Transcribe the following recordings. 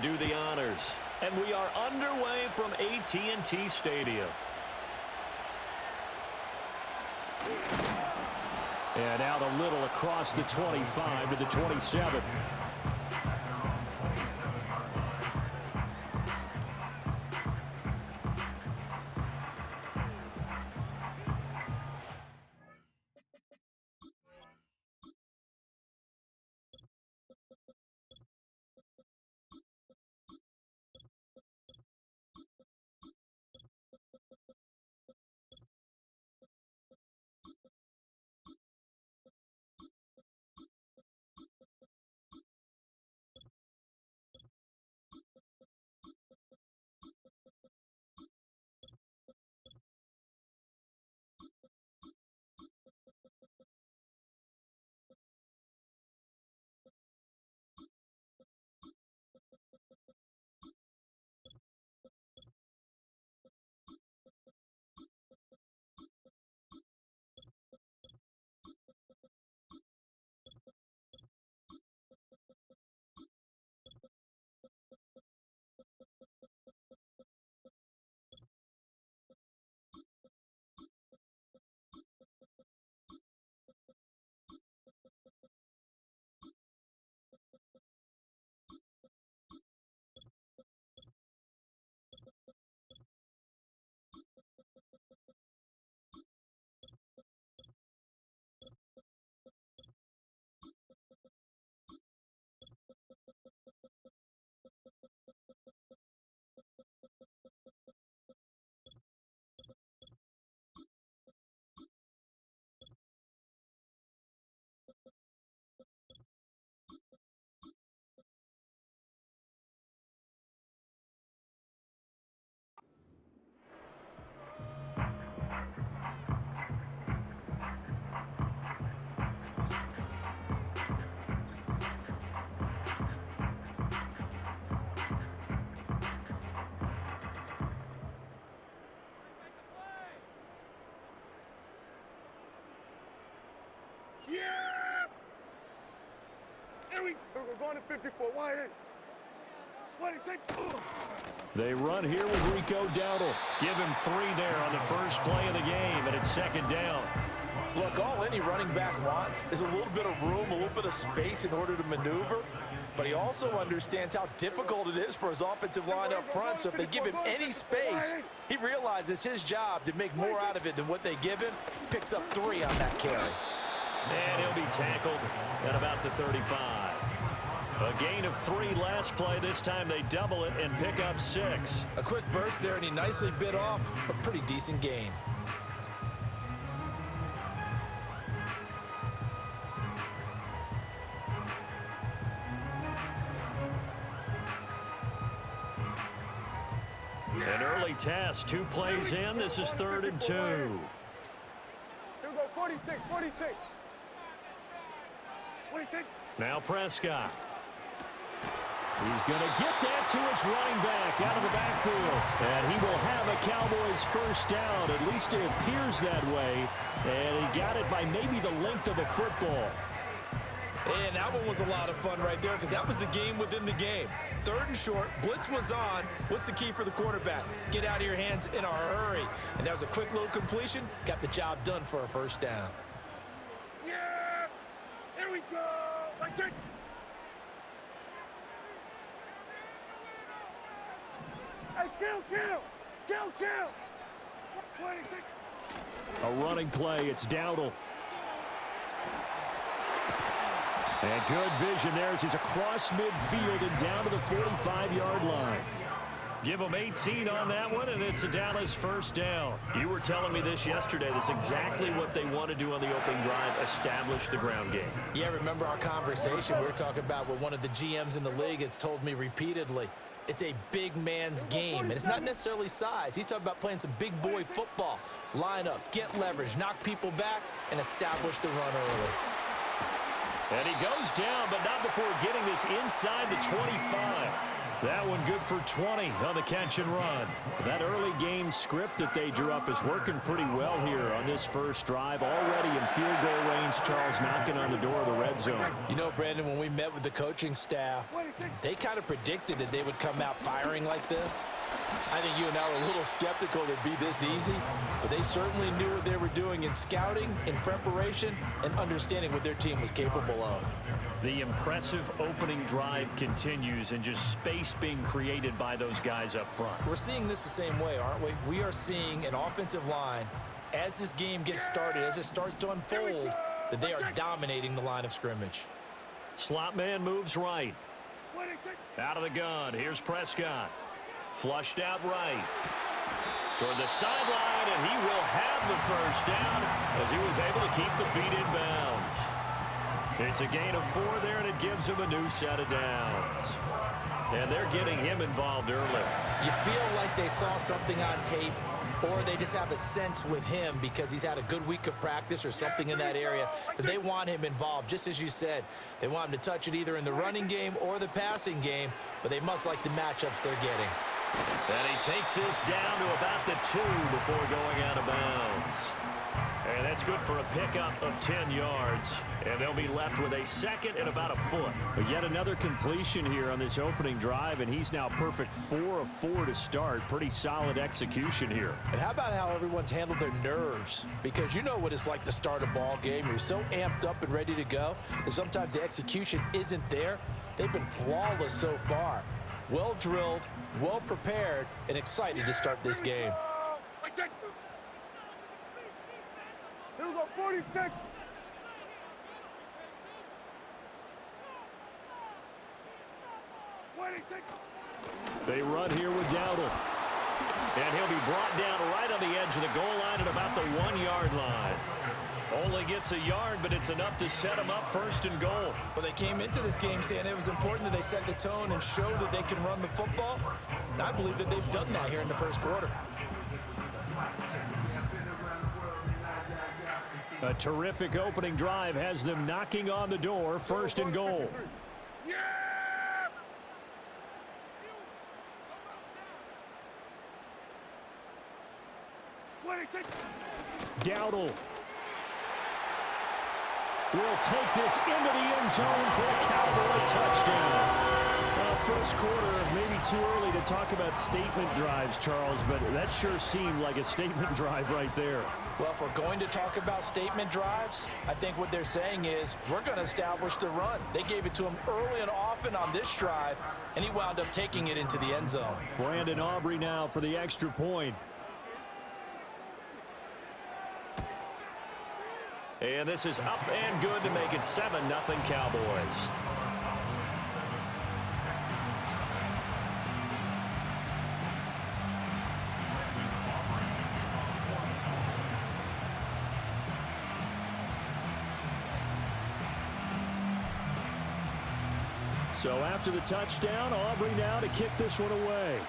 do the honors. And we are underway from AT&T Stadium. And out a little across the 25 to the 27. We're going to 54. Wide. They run here with Rico Dowdle. Give him 3 there on the first play of the game, and it's second down. Look, all any running back wants is a little bit of room, a little bit of space in order to maneuver. But he also understands how difficult it is for his offensive line up front. So if they give him any space, he realizes his job to make more out of it than what they give him. Picks up 3 on that carry. And he'll be tackled at about the 35. A gain of 3 last play. This time they double it and pick up 6. A quick burst there, and he nicely bit off a pretty decent gain. An early test, 2 plays in. This is 3rd and 2. Here we go, 46, 46. 46. Now Prescott. He's going to get that to his running back out of the backfield. And he will have a Cowboys first down. At least it appears that way. And he got it by maybe the length of a football. And that one was a lot of fun right there because that was the game within the game. 3rd and short, blitz was on. What's the key for the quarterback? Get out of your hands in a hurry. And that was a quick little completion. Got the job done for a first down. Yeah! Here we go! Like that. Hey, kill! 26. A running play. It's Dowdle. And good vision there as he's across midfield and down to the 45-yard line. Give him 18 on that one, and it's a Dallas first down. You were telling me this yesterday. That's exactly what they want to do on the opening drive, establish the ground game. Yeah, remember our conversation? We were talking about what one of the GMs in the league has told me repeatedly. It's a big man's game, and it's not necessarily size. He's talking about playing some big boy football. Line up, get leverage, knock people back, and establish the run early. And he goes down, but not before getting this inside the 25. That one good for 20 on the catch and run. That early game script that they drew up is working pretty well here on this first drive. Already in field goal range, Charles knocking on the door of the red zone. You know, Brandon, when we met with the coaching staff, They kind of predicted that they would come out firing like this. I think you and I were a little skeptical it'd be this easy, but they certainly knew what they were doing in scouting, in preparation, and understanding what their team was capable of. The impressive opening drive continues, and just space being created by those guys up front. We're seeing this the same way, aren't we? We are seeing an offensive line, as this game gets started, as it starts to unfold, that they are dominating the line of scrimmage. Slot man moves right. Out of the gun, here's Prescott. Flushed out right. Toward the sideline, and he will have the first down as he was able to keep the feet in bounds. It's a gain of 4 there, and it gives him a new set of downs. And they're getting him involved early. You feel like they saw something on tape, or they just have a sense with him because he's had a good week of practice or something in that area that they want him involved. Just as you said, they want him to touch it either in the running game or the passing game, but they must like the matchups they're getting. And he takes this down to about the 2 before going out of bounds. And that's good for a pickup of 10 yards. And they'll be left with a second and about a foot. But yet another completion here on this opening drive, and he's now perfect 4 of 4 to start. Pretty solid execution here. And how about how everyone's handled their nerves? Because you know what it's like to start a ball game. You're so amped up and ready to go, and sometimes the execution isn't there. They've been flawless so far. Well drilled, well prepared, and excited to start this game. Here we go, 46. They run here with Dowdle. And he'll be brought down right on the edge of the goal line at about the 1-yard line. Only gets a yard, but it's enough to set him up 1st and goal. Well, they came into this game saying it was important that they set the tone and show that they can run the football. And I believe that they've done that here in the first quarter. A terrific opening drive has them knocking on the door, 1st and goal. Yeah! Dowdle will take this into the end zone for a Cowboy touchdown. First quarter, maybe too early to talk about statement drives, Charles, but that sure seemed like a statement drive right there. Well, if we're going to talk about statement drives, I think what they're saying is we're going to establish the run. They gave it to him early and often on this drive, and he wound up taking it into the end zone. Brandon Aubrey now for the extra point. And this is up and good to make it 7-0 Cowboys. So after the touchdown, Aubrey now to kick this one away.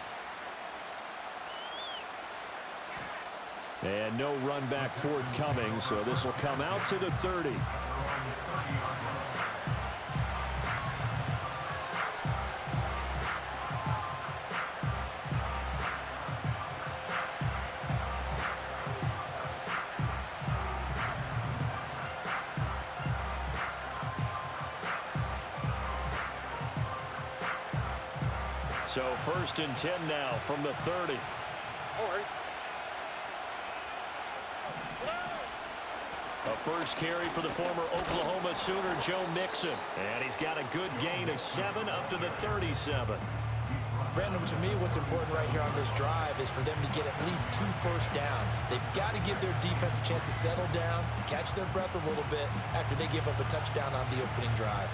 And no run back forthcoming, so this will come out to the 30. So 1st and 10 now from the 30. A first carry for the former Oklahoma Sooner, Joe Mixon. And he's got a good gain of 7 up to the 37. Brandon, to me, what's important right here on this drive is for them to get at least 2 first downs. They've got to give their defense a chance to settle down and catch their breath a little bit after they give up a touchdown on the opening drive.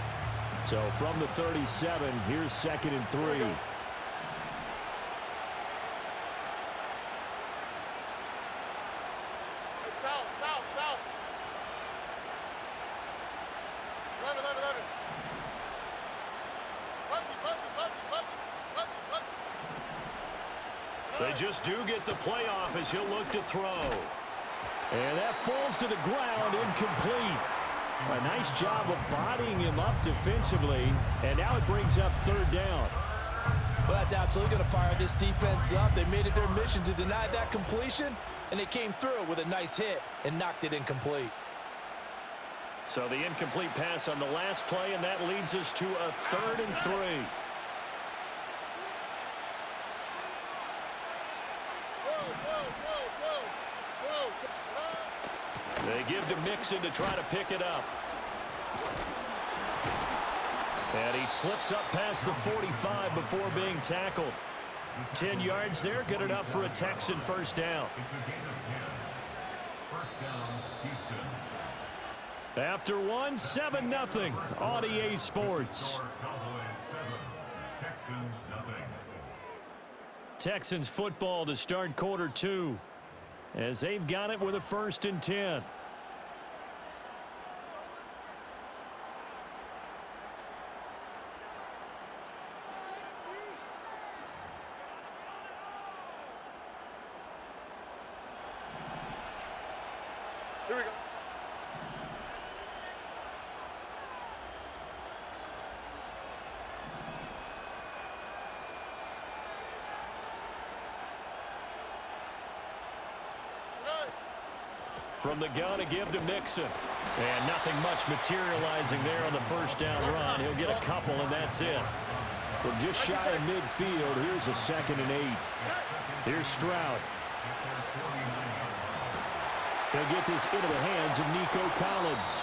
So from the 37, here's 2nd and 3. They just do get the playoff as he'll look to throw. And that falls to the ground, incomplete. A nice job of bodying him up defensively, and now it brings up 3rd down. Well, that's absolutely going to fire this defense up. They made it their mission to deny that completion, and they came through with a nice hit and knocked it incomplete. So the incomplete pass on the last play, and that leads us to a 3rd and 3. They give to Mixon to try to pick it up. And he slips up past the 45 before being tackled. 10 yards there, good enough for a Texan first down. After 1, 7-0 on EA Sports. Texans football to start quarter 2 as they've got it with a 1st and 10. Here we go. From the gun to give to Mixon. And nothing much materializing there on the first down run. He'll get a couple, and that's it. Well, just shy of midfield. Here's a 2nd and 8. Here's Stroud. He'll get this into the hands of Nico Collins.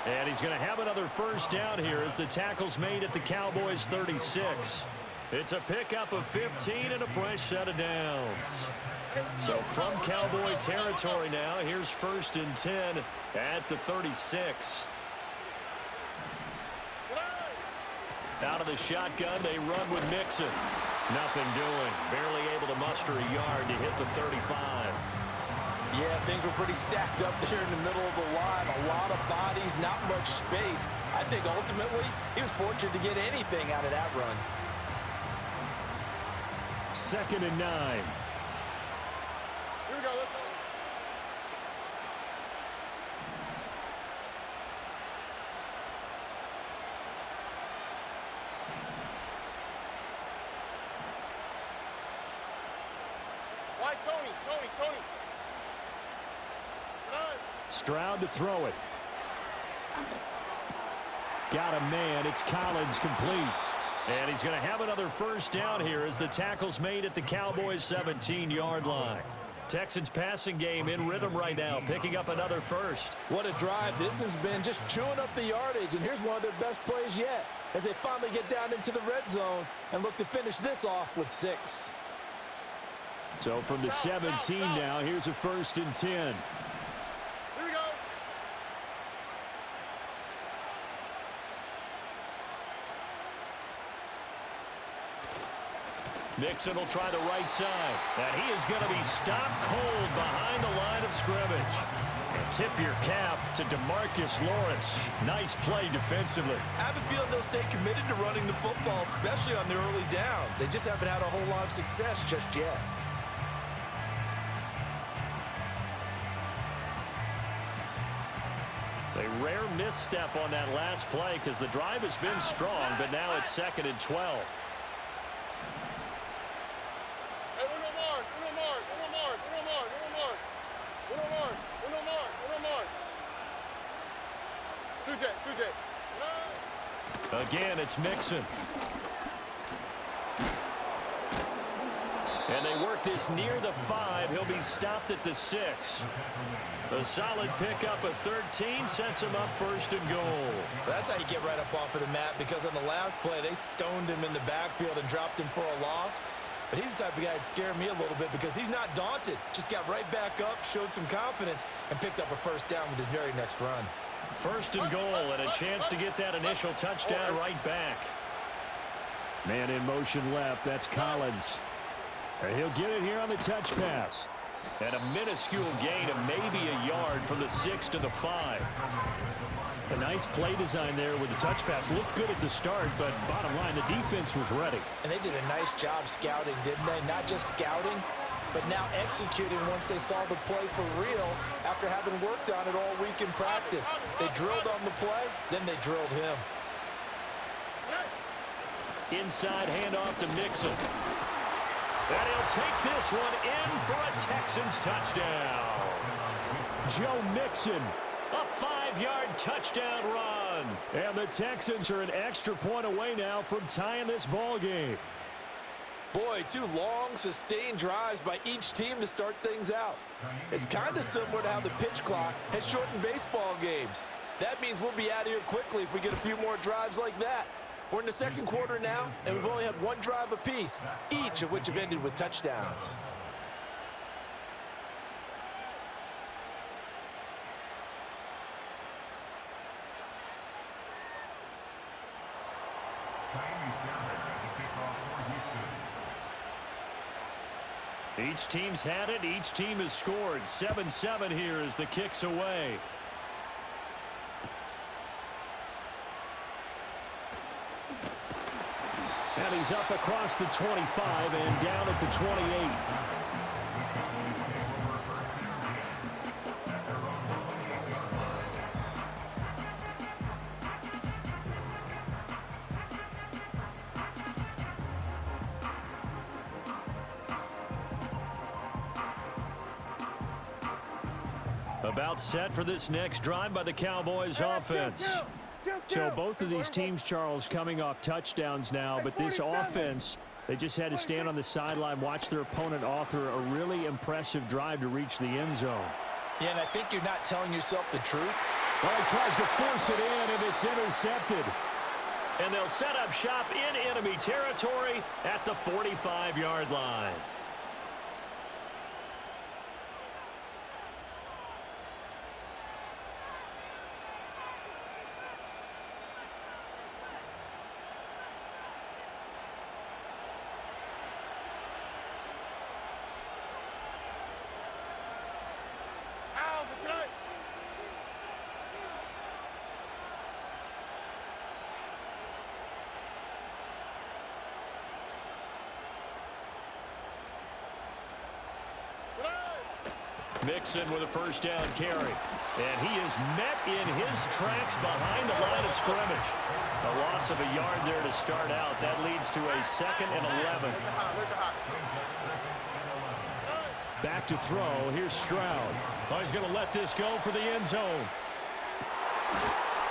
And he's going to have another first down here as the tackle's made at the Cowboys' 36. It's a pickup of 15 and a fresh set of downs. So from Cowboy territory now, here's 1st and 10 at the 36. Out of the shotgun, they run with Mixon. Nothing doing. Barely able to muster a yard to hit the 35. Yeah, things were pretty stacked up there in the middle of the line. A lot of bodies, not much space. I think ultimately he was fortunate to get anything out of that run. 2nd and 9. Here we go. Let's go. Why, Tony. Stroud to throw it. Got a man. It's Collins, complete. And he's going to have another first down here as the tackle's made at the Cowboys' 17-yard line. Texans passing game in rhythm right now, picking up another first. What a drive. This has been just chewing up the yardage, and here's one of their best plays yet as they finally get down into the red zone and look to finish this off with 6. So from the 17 now, here's a 1st and 10. Here we go. Mixon will try the right side. And he is going to be stopped cold behind the line of scrimmage. And tip your cap to DeMarcus Lawrence. Nice play defensively. I have a feeling they'll stay committed to running the football, especially on the early downs. They just haven't had a whole lot of success just yet. A rare misstep on that last play because the drive has been strong, but now it's 2nd and 12. Hey, uno more. 2J. Again, it's Mixon. And they work this near the 5. He'll be stopped at the 6. A solid pickup of 13 sets him up 1st and goal. That's how you get right up off of the mat, because on the last play, they stoned him in the backfield and dropped him for a loss. But he's the type of guy that scared me a little bit because he's not daunted. Just got right back up, showed some confidence, and picked up a first down with his very next run. 1st and goal, and a chance to get that initial touchdown right back. Man in motion left. That's Collins. And he'll get it here on the touch pass. And a minuscule gain of maybe a yard from the 6 to the 5. A nice play design there with the touch pass. Looked good at the start, but bottom line, the defense was ready. And they did a nice job scouting, didn't they? Not just scouting, but now executing once they saw the play for real after having worked on it all week in practice. They drilled on the play, then they drilled him. Inside handoff to Mixon. And he'll take this one in for a Texans touchdown. Joe Mixon A 5-yard touchdown run. And the Texans are an extra point away now from tying this ball game. Boy, 2 long, sustained drives by each team to start things out. It's kind of similar to how the pitch clock has shortened baseball games. That means we'll be out of here quickly if we get a few more drives like that. We're in the second quarter now, and we've only had 1 drive apiece, each of which have ended with touchdowns. Each team's had it. Each team has scored. 7-7 here as the kick's away. And he's up across the 25 and down at the 28. About set for this next drive by the Cowboys offense. So both of these teams, Charles, coming off touchdowns now, but this offense, they just had to stand on the sideline, watch their opponent author a really impressive drive to reach the end zone. Yeah, and I think you're not telling yourself the truth. Well, he tries to force it in, and it's intercepted. And they'll set up shop in enemy territory at the 45-yard line. Mixon with a first down carry. And he is met in his tracks behind the line of scrimmage. A loss of a yard there to start out. That leads to a 2nd and 11. Back to throw. Here's Stroud. Oh, he's going to let this go for the end zone.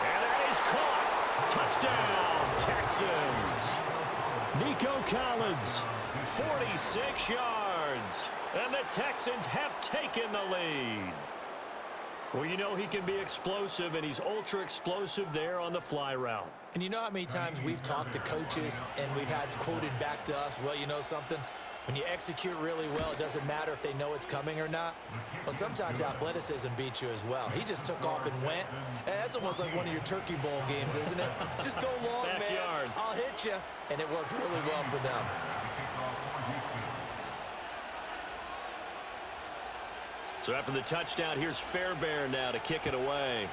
And that is caught. Touchdown, Texans. Nico Collins. 46 yards. And the Texans have taken the lead. Well, you know he can be explosive, and he's ultra-explosive there on the fly route. And you know how many times we've talked to coaches and we've had quoted back to us, well, you know something? When you execute really well, it doesn't matter if they know it's coming or not. Well, sometimes athleticism beats you as well. He just took off and went. And that's almost like one of your Turkey Bowl games, isn't it? Just go long, Backyard. man. I'll hit you. And it worked really well for them. So after the touchdown, here's Fairbairn now to kick it away.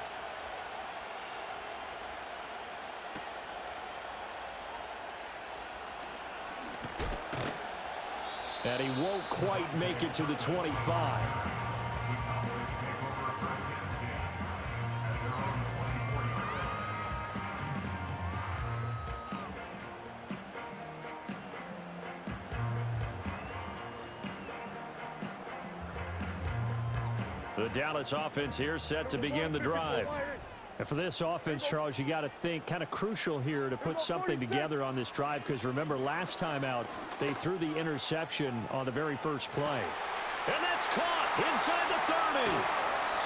And he won't quite make it to the 25. The Dallas offense here set to begin the drive. And for this offense, Charles, you got to think kind of crucial here to put something together on this drive, because remember last time out they threw the interception on the very first play. And that's caught inside the 30.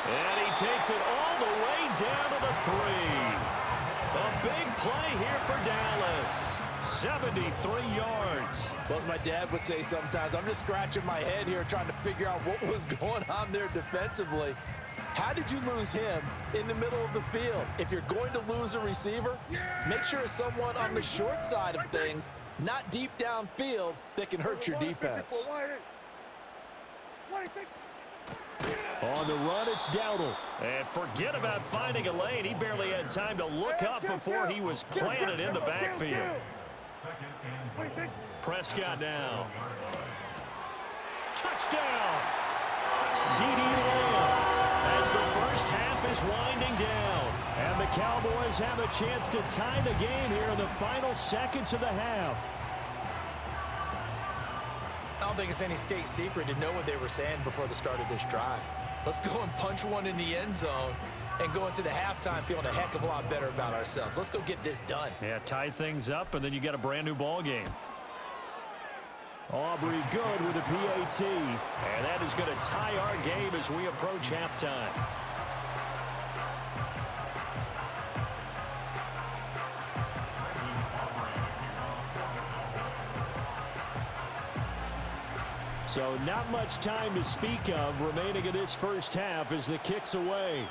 And he takes it all the way down to the 3. A big play here for Dallas. 73 yards. Well, as my dad would say sometimes, I'm just scratching my head here trying to figure out what was going on there defensively. How did you lose him in the middle of the field? If you're going to lose a receiver, make sure it's someone on the short side of things, not deep downfield, that can hurt your defense. On the run, it's Dowdle. And forget about finding a lane. He barely had time to look up before he was planted in the backfield. Prescott now. Touchdown! CeeDee Lamb. As the first half is winding down. And the Cowboys have a chance to tie the game here in the final seconds of the half. I don't think it's any state secret to know what they were saying before the start of this drive. Let's go and punch one in the end zone and go into the halftime feeling a heck of a lot better about ourselves. Let's go get this done. Yeah, tie things up, and then you got a brand new ball game. Aubrey good with a PAT. And that is going to tie our game as we approach halftime. So not much time to speak of remaining in this first half as the kick's away.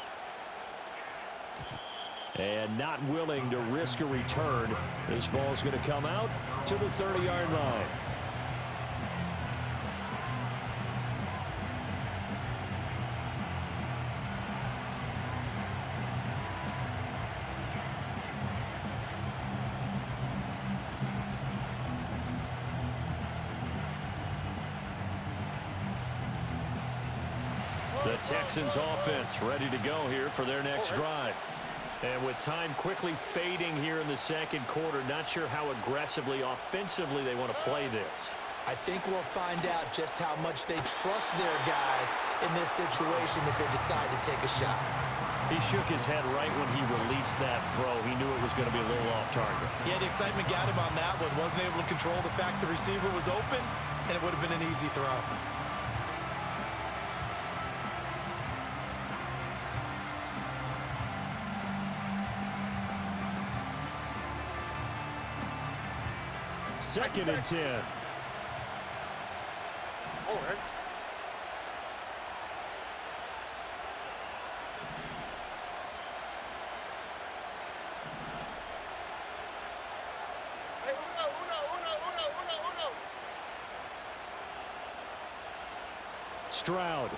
And not willing to risk a return. This ball's going to come out to the 30-yard line. The Texans offense ready to go here for their next drive. And with time quickly fading here in the second quarter, not sure how aggressively, offensively they want to play this. I think we'll find out just how much they trust their guys in this situation if they decide to take a shot. He shook his head right when he released that throw. He knew it was going to be a little off target. Yeah, the excitement got him on that one. Wasn't able to control the fact the receiver was open, and it would have been an easy throw. Second and 10. All right. Hey, uno. Stroud.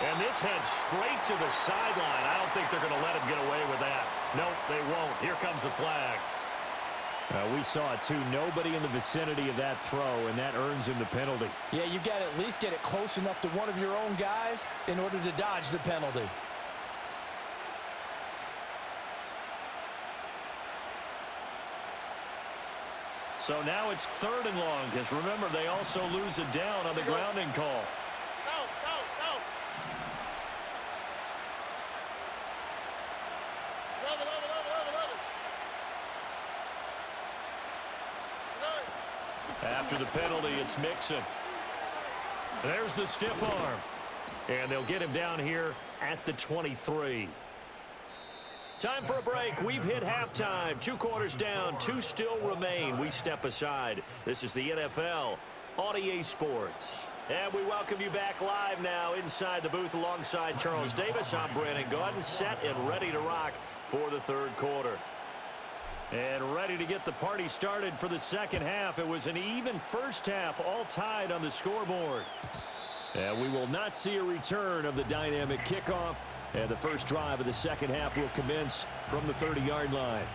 And this heads straight to the sideline. I don't think they're going to let him get away with that. Nope, they won't. Here comes the flag. We saw it too. Nobody in the vicinity of that throw, and that earns him the penalty. Yeah, you got to at least get it close enough to one of your own guys in order to dodge the penalty. So now it's 3rd and long, because remember, they also lose it down on the grounding call. Go. Love it. After the penalty, it's Mixon. There's the stiff arm. And they'll get him down here at the 23. Time for a break. We've hit halftime. 2 quarters down. 2 still remain. We step aside. This is the NFL on EA Sports. And we welcome you back live now inside the booth alongside Charles Davis. I'm Brandon Gaudin, set and ready to rock for the 3rd quarter. And ready to get the party started for the second half. It was an even first half, all tied on the scoreboard. And we will not see a return of the dynamic kickoff. And the first drive of the second half will commence from the 30-yard line.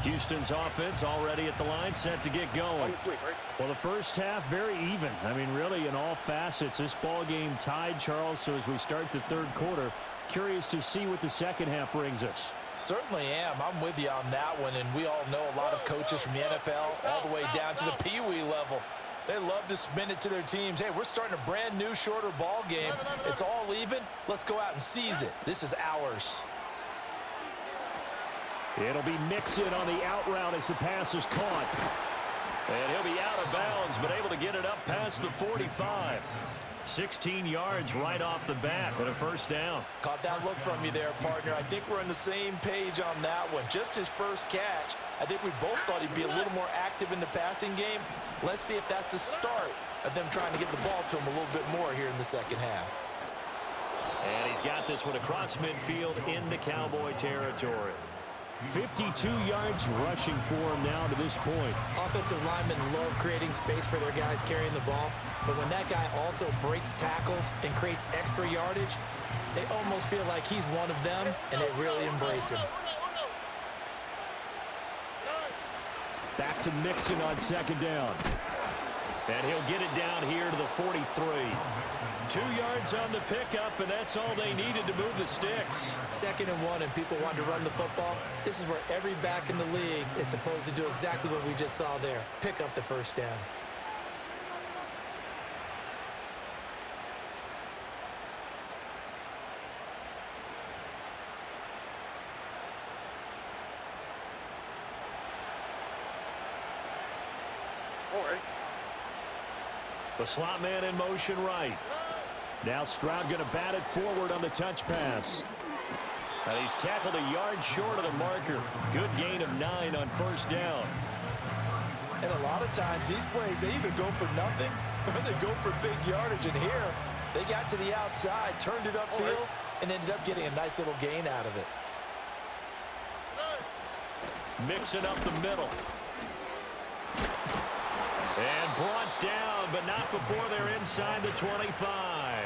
Houston's offense already at the line, set to get going. Well, the first half, very even. I mean, really, in all facets, this ball game tied, Charles. So as we start the 3rd quarter, curious to see what the second half brings us. Certainly am. I'm with you on that one, and we all know a lot of coaches from the NFL all the way down to the Pee Wee level. They love to spin it to their teams. Hey, we're starting a brand new, shorter ball game. It's all even. Let's go out and seize it. This is ours. It'll be Mixon on the out route as the pass is caught. And he'll be out of bounds, but able to get it up past the 45. 16 yards right off the bat and a first down. Caught that look from you there, partner. I think we're on the same page on that one. Just his first catch. I think we both thought he'd be a little more active in the passing game. Let's see if that's the start of them trying to get the ball to him a little bit more here in the second half. And he's got this one across midfield into Cowboy territory. 52 yards rushing for him now to this point. Offensive linemen love creating space for their guys carrying the ball, but when that guy also breaks tackles and creates extra yardage, they almost feel like he's one of them, and they really embrace him. Back to Mixon on second down. And he'll get it down here to the 43. 2 yards on the pickup, and that's all they needed to move the sticks. 2nd and 1, and people want to run the football. This is where every back in the league is supposed to do exactly what we just saw there. Pick up the first down. The slot man in motion right. Now Stroud going to bat it forward on the touch pass. And he's tackled a yard short of the marker. Good gain of 9 on first down. And a lot of times these plays, they either go for nothing or they go for big yardage. And here, they got to the outside, turned it upfield, and ended up getting a nice little gain out of it. Mixing up the middle. And brought down, but not before they're inside the 25.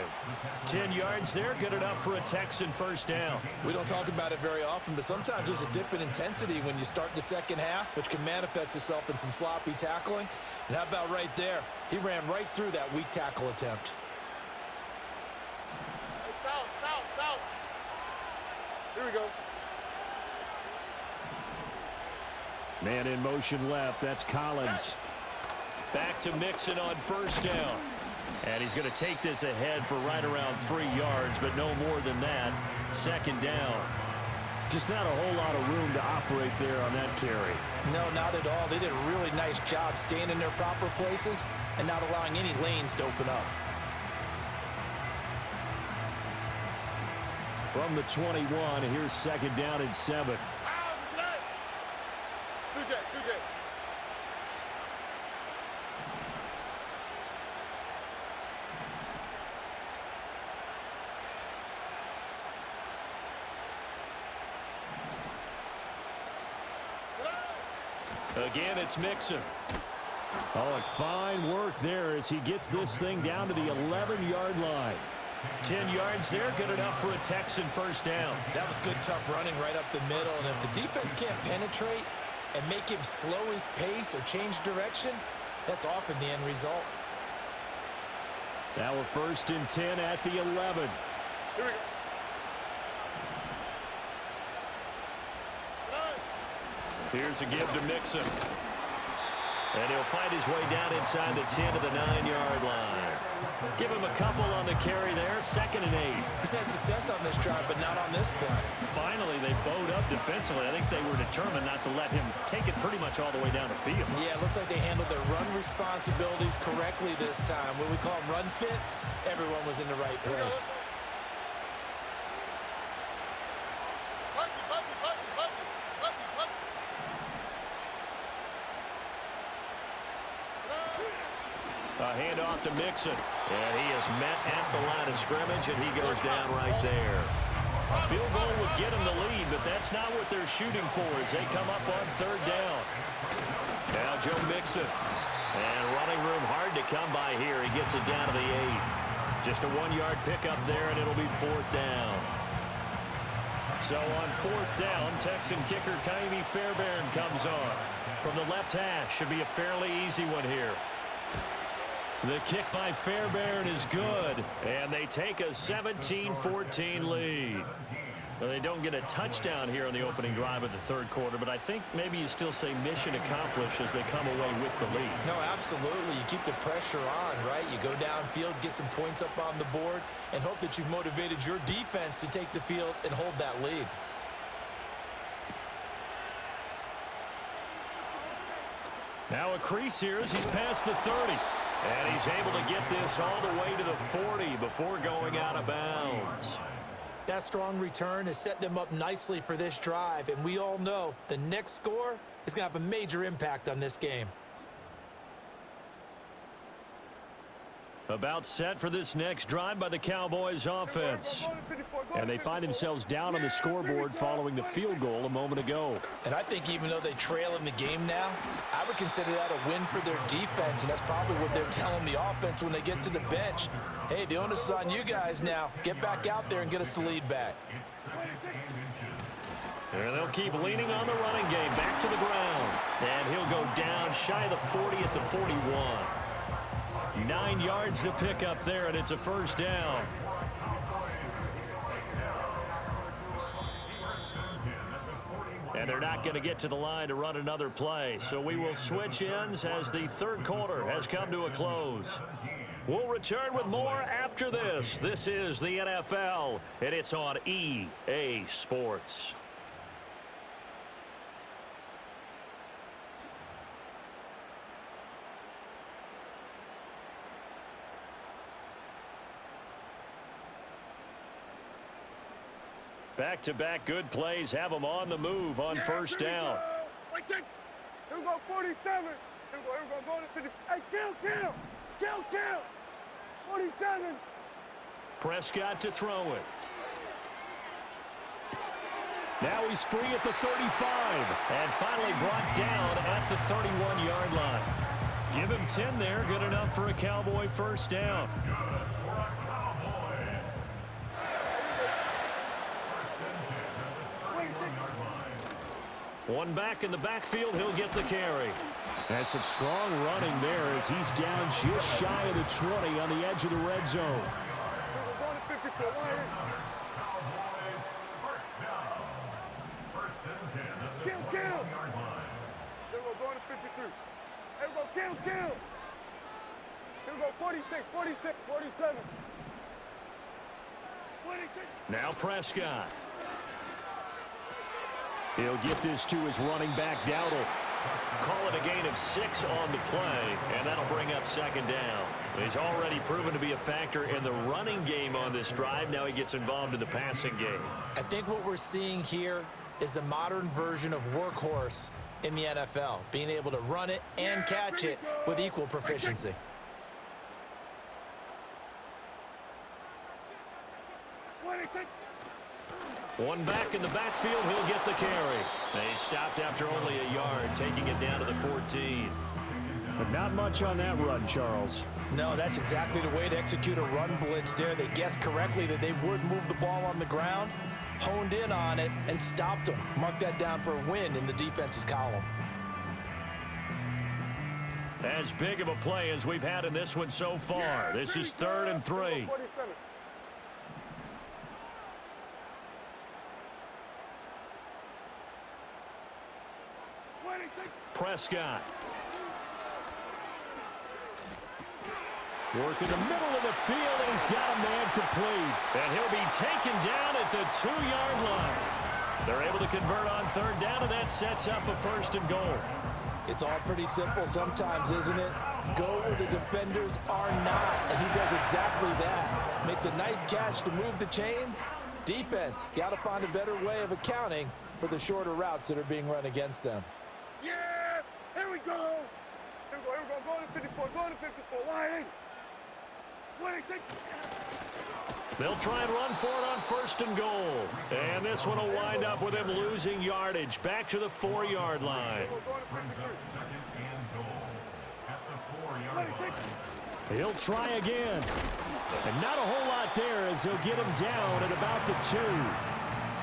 10 yards there, good enough for a Texan first down. We don't talk about it very often, but sometimes there's a dip in intensity when you start the second half, which can manifest itself in some sloppy tackling. And how about right there? He ran right through that weak tackle attempt. South. Here we go. Man in motion left. That's Collins. Back to Mixon on first down. And he's going to take this ahead for right around 3 yards, but no more than that. 2nd down. Just not a whole lot of room to operate there on that carry. No, not at all. They did a really nice job staying in their proper places and not allowing any lanes to open up. From the 21, here's 2nd down and 7. 2J. Again, it's Mixon. Oh, and fine work there as he gets this thing down to the 11-yard line. 10 yards there, good enough for a Texan first down. That was good, tough running right up the middle. And if the defense can't penetrate and make him slow his pace or change direction, that's often the end result. Now we're 1st and 10 at the 11. Here we go. Here's a give to Mixon. And he'll find his way down inside the 10 to the 9-yard line. Give him a couple on the carry there. 2nd and 8. He's had success on this drive, but not on this play. Finally, they bowed up defensively. I think they were determined not to let him take it pretty much all the way down the field. Yeah, it looks like they handled their run responsibilities correctly this time. When we call them run fits, everyone was in the right place. A handoff to Mixon. And he is met at the line of scrimmage, and he goes down right there. A field goal would get him the lead, but that's not what they're shooting for as they come up on 3rd down. Now Joe Mixon. And running room hard to come by here. He gets it down to the 8. Just a 1-yard pickup there, and it'll be 4th down. So on 4th down, Texan kicker Kaimi Fairbairn comes on. From the left hash, should be a fairly easy one here. The kick by Fairbairn is good, and they take a 17-14 lead. Well, they don't get a touchdown here on the opening drive of the 3rd quarter, but I think maybe you still say mission accomplished as they come away with the lead. No, absolutely. You keep the pressure on, right? You go downfield, get some points up on the board, and hope that you've motivated your defense to take the field and hold that lead. Now a crease here as he's past the 30. And he's able to get this all the way to the 40 before going out of bounds. That strong return has set them up nicely for this drive, and we all know the next score is going to have a major impact on this game. About set for this next drive by the Cowboys offense. And they find themselves down on the scoreboard following the field goal a moment ago. And I think even though they trail in the game now, I would consider that a win for their defense, and that's probably what they're telling the offense when they get to the bench. Hey, the onus is on you guys now. Get back out there and get us the lead back. And they'll keep leaning on the running game. Back to the ground. And he'll go down shy of the 40 at the 41. 9 yards to pick up there, and it's a first down. And they're not going to get to the line to run another play. So we will switch ends as the third quarter has come to a close. We'll return with more after this. This is the NFL, and it's on EA Sports. Back-to-back good plays have them on the move on first down. Here we go, 47. Here we go, going to 50. Hey, kill. 47. Prescott to throw it. Now he's free at the 35. And finally brought down at the 31-yard line. Give him 10 there, good enough for a Cowboy first down. One back in the backfield, he'll get the carry. That's some strong running there as he's down just shy of the 20 on the edge of the red zone. Kill. Here we go, going to 53. Here we go, kill. Here we go, 46, 47. 26. Now Prescott. He'll get this to his running back, Dowdle. Call it a gain of 6 on the play, and that'll bring up second down. He's already proven to be a factor in the running game on this drive. Now he gets involved in the passing game. I think what we're seeing here is the modern version of workhorse in the NFL, being able to run it and catch it with equal proficiency. One back in the backfield, he'll get the carry. They stopped after only a yard, taking it down to the 14. But not much on that run, Charles. No, that's exactly the way to execute a run blitz there. They guessed correctly that they would move the ball on the ground, honed in on it, and stopped them. Mark that down for a win in the defense's column. As big of a play as we've had in this one so far. This is 3rd and 3. Prescott. Work in the middle of the field, and he's got a man complete. And he'll be taken down at the 2-yard line. They're able to convert on 3rd down, and that sets up a 1st and goal. It's all pretty simple sometimes, isn't it? Go where the defenders are not, and he does exactly that. Makes a nice catch to move the chains. Defense, got to find a better way of accounting for the shorter routes that are being run against them. Yeah, here we go. Going to 54, wide 26. They'll try and run for it on 1st and goal. And this one will wind up with him losing yardage back to the 4-yard line. He'll try again. And not a whole lot there as he'll get him down at about the 2.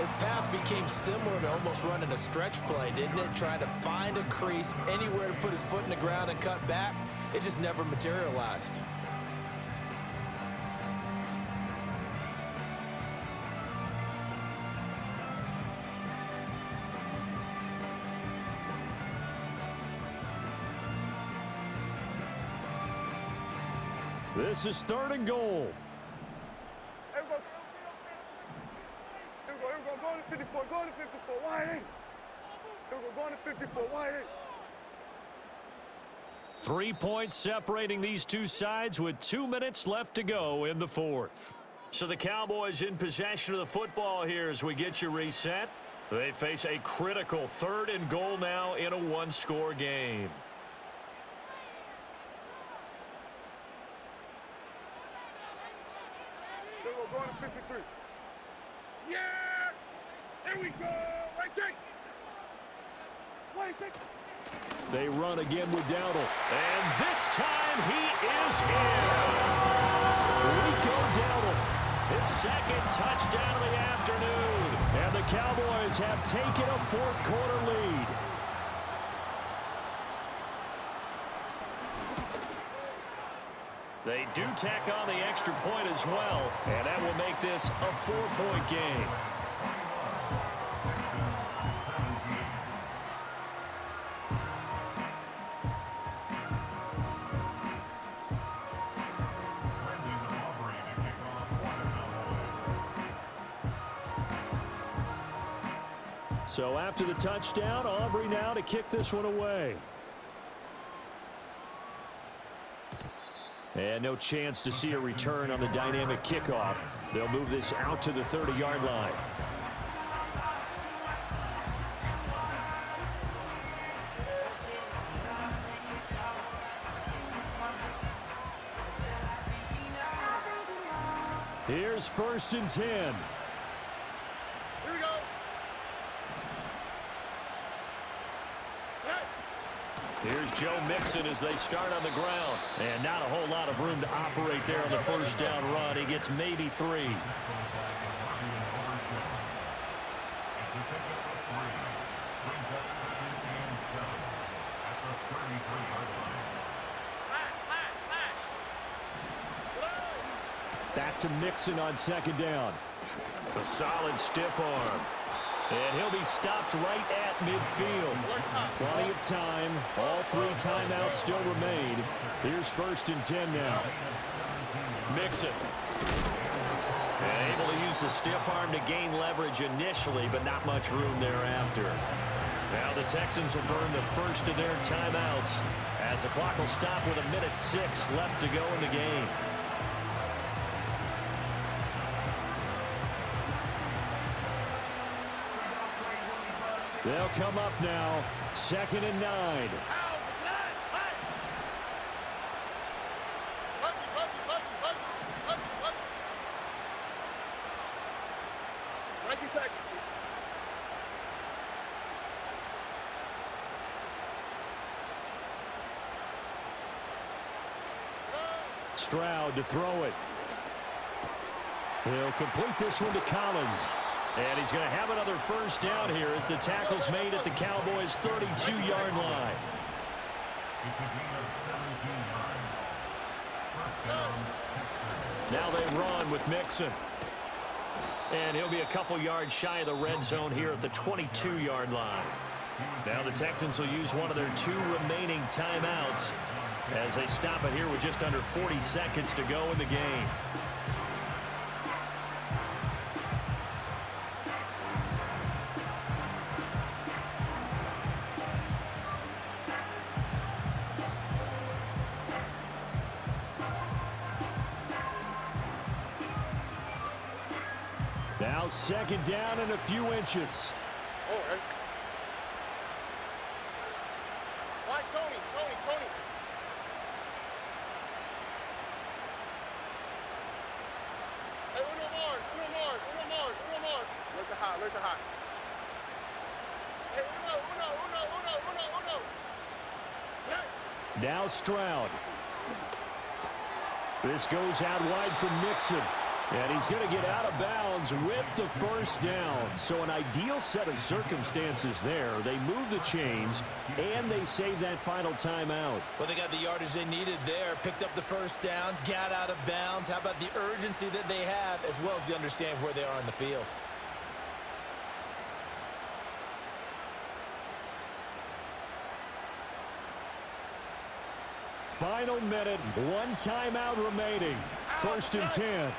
His path became similar to almost running a stretch play, didn't it? Trying to find a crease, anywhere to put his foot in the ground and cut back. It just never materialized. This is 3rd and goal. Here we go, going to 54, wide 8. Here we go, going to 54, wide 8. 3 points separating these two sides with 2 minutes left to go in the 4th. So the Cowboys in possession of the football here as we get you reset. They face a critical 3rd and goal now in a 1-score game. Here we go, going to 53. Yeah! Here we go! Right take! They run again with Dowdle. And this time he is in. Rico Dowdle. His 2nd touchdown of the afternoon. And the Cowboys have taken a 4th quarter lead. They do tack on the extra point as well, and that will make this a 4-point game. So after the touchdown, Aubrey now to kick this one away. And no chance to see a return on the dynamic kickoff. They'll move this out to the 30-yard line. Here's 1st and 10. Here we go. Here's Joe Mixon as they start on the ground. And not a whole lot of room to operate there on the first down run. He gets maybe 3. Back to Mixon on 2nd down. A solid stiff arm. And he'll be stopped right at midfield. Plenty of time. All 3 timeouts still remain. Here's 1st and 10 now. Mixon. And able to use the stiff arm to gain leverage initially, but not much room thereafter. Now the Texans will burn the first of their timeouts as the clock will stop with 1:06 left to go in the game. They'll come up now. 2nd and 9. Stroud to throw it. He'll complete this one to Collins. And he's going to have another first down here as the tackle's made at the Cowboys' 32-yard line. Now they run with Mixon. And he'll be a couple yards shy of the red zone here at the 22-yard line. Now the Texans will use one of their 2 remaining timeouts as they stop it here with just under 40 seconds to go in the game. Now 2nd down and a few inches. Oh, hey. Why, Tony? Hey, uno more. Look to high. Hey, uno. Now Stroud. This goes out wide for Mixon. And he's going to get out of bounds with the first down. So an ideal set of circumstances there. They move the chains, and they save that final timeout. Well, they got the yardage they needed there, picked up the first down, got out of bounds. How about the urgency that they have, as well as the understand where they are on the field? Final minute, 1 timeout remaining. 1st and 10.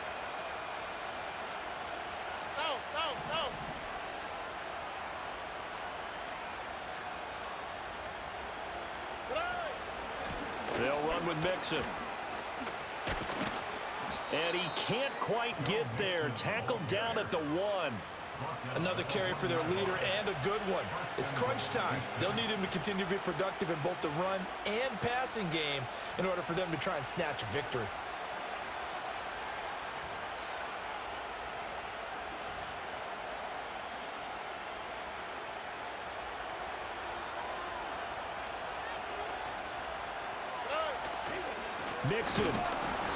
They'll run with Mixon. And he can't quite get there. Tackled down at the 1. Another carry for their leader and a good one. It's crunch time. They'll need him to continue to be productive in both the run and passing game in order for them to try and snatch a victory. Mixon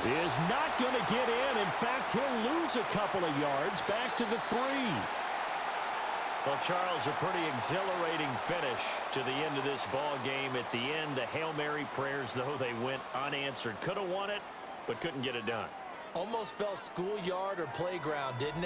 is not going to get in. In fact, he'll lose a couple of yards back to the 3. Well, Charles, a pretty exhilarating finish to the end of this ball game. At the end, the Hail Mary prayers, though, they went unanswered. Could have won it, but couldn't get it done. Almost felt schoolyard or playground, didn't it?